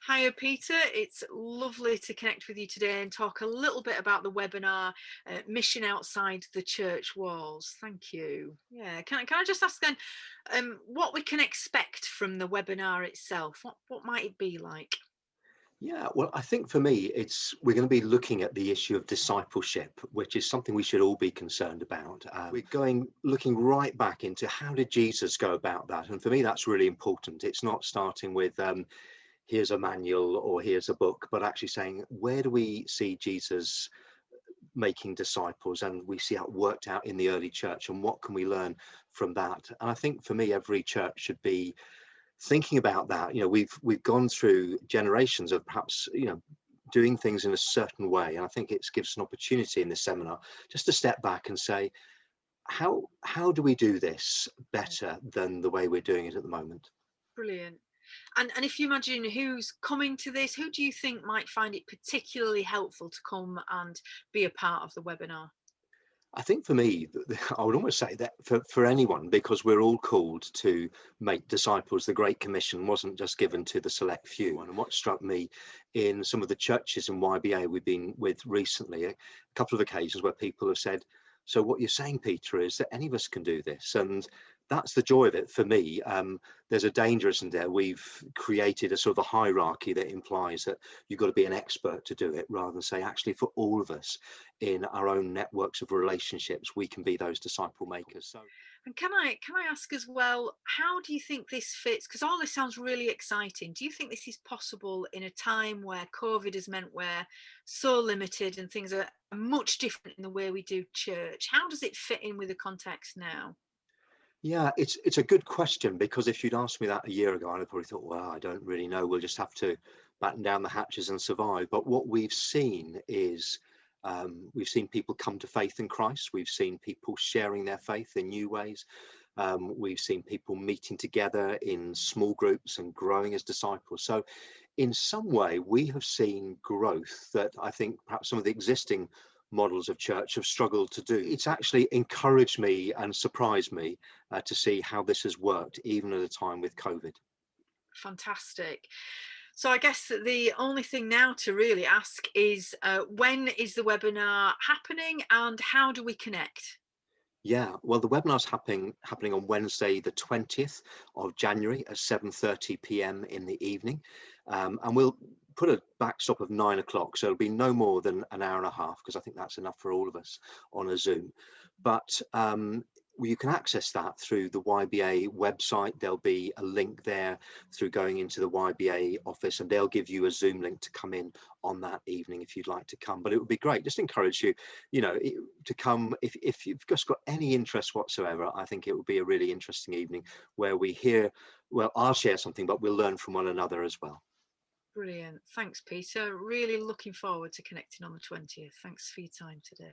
Hiya, Peter. It's lovely to connect with you today and talk a little bit about the webinar, Mission Outside the Church Walls. Thank you. Yeah, can I just ask then, what we can expect from the webinar itself? What might it be like? Yeah, well, I think for me, we're going to be looking at the issue of discipleship, which is something we should all be concerned about. We're looking right back into how did Jesus go about that, and for me, that's really important. It's not starting with here's a manual or here's a book, but actually saying where do we see Jesus making disciples, and we see how it worked out in the early church, and what can we learn from that? And I think for me, every church should be thinking about that. We've gone through generations of perhaps doing things in a certain way, and I think it gives an opportunity in this seminar just to step back and say how do we do this Yeah, better than the way we're doing it at the moment. brilliant. And if you imagine who's coming to this, who do you think might find it particularly helpful to come and be a part of the webinar? I think for me, I would almost say that for anyone, because we're all called to make disciples. The Great Commission wasn't just given to the select few. And what struck me in some of the churches in YBA we've been with recently, a couple of occasions where people have said, so what you're saying, Peter, is that any of us can do this. And that's the joy of it for me. There's a danger, isn't there? We've created a sort of a hierarchy that implies that you've got to be an expert to do it, rather than say, actually, for all of us in our own networks of relationships, we can be those disciple makers. So And can I ask as well, how do you think this fits? Because all this sounds really exciting. Do you think this is possible in a time where COVID has meant we're so limited and things are much different in the way we do church? How does it fit in with the context now? yeah, it's a good question, because if you'd asked me that a year ago, I'd have probably thought, well, I don't really know. We'll just have to batten down the hatches and survive. But what we've seen is we've seen people come to faith in Christ. We've seen people sharing their faith in new ways. We've seen people meeting together in small groups and growing as disciples. So in some way, we have seen growth that I think perhaps some of the existing models of church have struggled to do. It's actually encouraged me and surprised me to see how this has worked, even at a time with COVID. Fantastic. So I guess that the only thing now to really ask is when is the webinar happening and how do we connect? Yeah, well, the webinar's happening on Wednesday, the 20th of January at 7:30 p.m. in the evening, and we'll put a backstop of 9 o'clock, so it'll be no more than an hour and a half, because I think that's enough for all of us on a Zoom. But you can access that through the YBA website. There'll be a link there through going into the YBA office, and they'll give you a Zoom link to come in on that evening if you'd like to come. But it would be great. Just encourage you, to come if you've just got any interest whatsoever. I think it would be a really interesting evening where well, I'll share something, but we'll learn from one another as well. Brilliant. Thanks, Peter. Really looking forward to connecting on the 20th. Thanks for your time today.